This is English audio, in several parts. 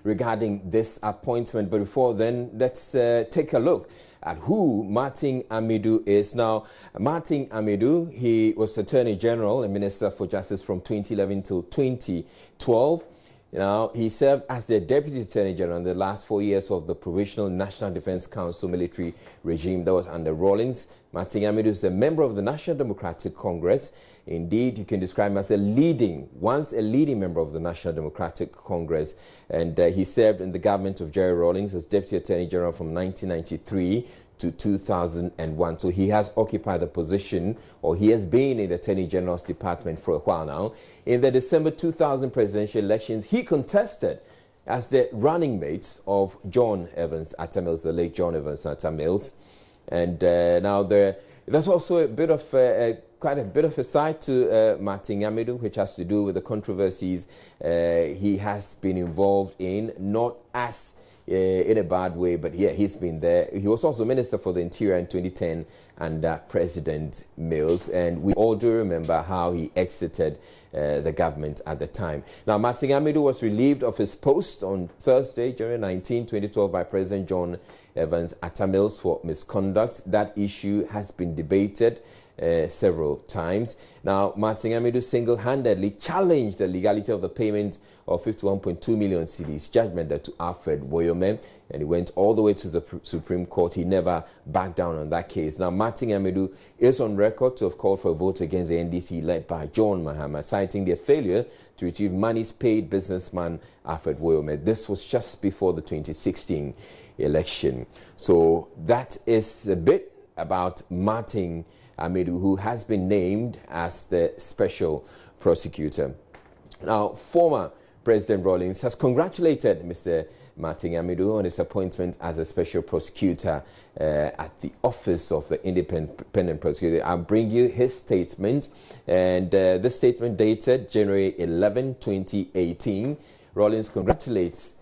regarding this appointment. But before then, let's take a look at who Martin Amidu is. Now, Martin Amidu, he was Attorney General and Minister for Justice from 2011 to 2012. Now, he served as the Deputy Attorney General in the last 4 years of the Provisional National Defense Council military regime that was under Rawlings. Martin Amidu is a member of the National Democratic Congress. Indeed, you can describe him as once a leading member of the National Democratic Congress. And he served in the government of Jerry Rawlings as Deputy Attorney General from 1993 to 2001. So he has occupied the position, or he has been in the Attorney General's department for a while now. In the December 2000 presidential elections, he contested as the running mate of John Evans Atta Mills, the late John Evans Atta Mills. And now there's also a bit of quite a bit of a side to Martin Amidu, which has to do with the controversies he has been involved in, not as in a bad way, but yeah, he's been there. He was also Minister for the Interior in 2010 under President Mills, and we all do remember how he exited the government at the time. Now, Martin Amidu was relieved of his post on Thursday, January 19, 2012, by President John Evans Atta Mills for misconduct. That issue has been debated several times. Now, Martin Amidu single-handedly challenged the legality of the payment of 51.2 million cedis judgment to Alfred Woyome, and he went all the way to the Supreme Court. He never backed down on that case. Now, Martin Amidu is on record to have called for a vote against the NDC led by John Mahama, citing their failure to retrieve monies paid businessman Alfred Woyome. This was just before the 2016 election. So that is a bit about Martin Amidu, who has been named as the special prosecutor. Now, former President Rawlings has congratulated Mr. Martin Amidu on his appointment as a special prosecutor at the office of the independent prosecutor. I'll bring you his statement, and this statement dated January 11, 2018. Rawlings congratulates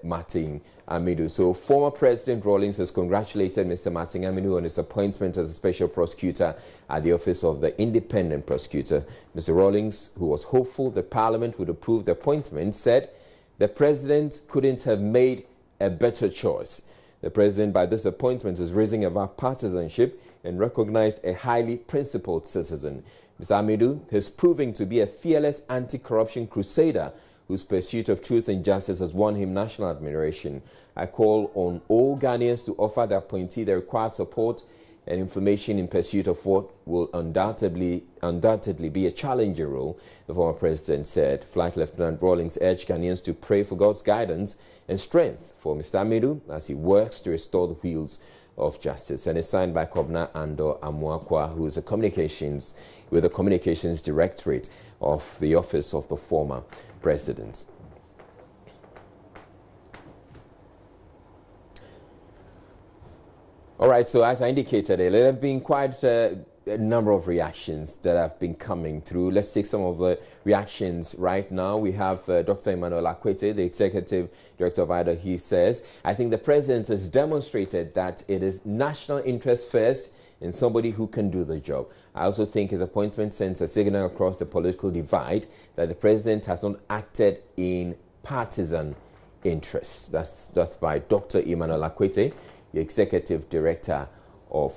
Martin Amidu. So former President Rawlings has congratulated Mr. Martin Amidu on his appointment as a special prosecutor at the office of the independent prosecutor. Mr. Rawlings, who was hopeful the Parliament would approve the appointment, said the President couldn't have made a better choice. The President, by this appointment, is raising above partisanship and recognized a highly principled citizen. Mr. Amidu is proving to be a fearless anti-corruption crusader whose pursuit of truth and justice has won him national admiration. I call on all Ghanaians to offer the appointee the required support and information in pursuit of what will undoubtedly be a challenging role, the former president said. Flight Lieutenant Rawlings urged Ghanaians to pray for God's guidance and strength for Mr. Amidu as he works to restore the wheels of justice. And it's signed by Kobna Ando Amuakwa, who is with the Communications Directorate of the office of the former president. All right, so as I indicated earlier, there have been quite a number of reactions that have been coming through. Let's take some of the reactions right now. We have Dr. Emmanuel Akwete, the Executive Director of IDA. He says, I think the President has demonstrated that it is national interest first in somebody who can do the job. I also think his appointment sends a signal across the political divide that the President has not acted in partisan interests. That's by Dr. Emmanuel Akwete, the Executive Director of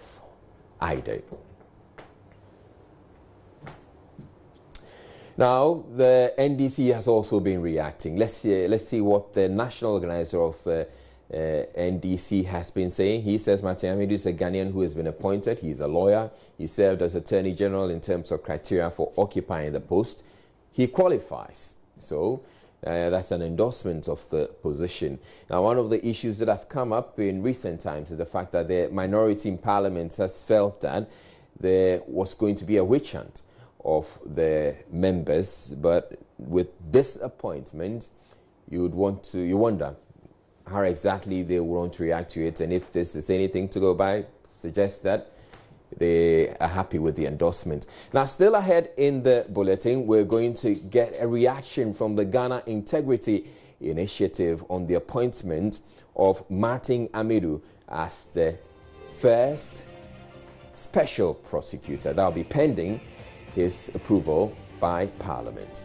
IDA. Now, the NDC has also been reacting. Let's see what the national organizer of the NDC has been saying. He says Martin Amidu is a Ghanaian who has been appointed. He's a lawyer. He served as Attorney General in terms of criteria for occupying the post. He qualifies. So that's an endorsement of the position. Now, one of the issues that have come up in recent times is the fact that the minority in Parliament has felt that there was going to be a witch hunt of the members. But with this appointment, you wonder how exactly they want to react to it, and if this is anything to go by, suggests that they are happy with the endorsement. Now, still ahead in the bulletin, we're going to get a reaction from the Ghana Integrity Initiative on the appointment of Martin Amidu as the first special prosecutor. That will be pending his approval by Parliament.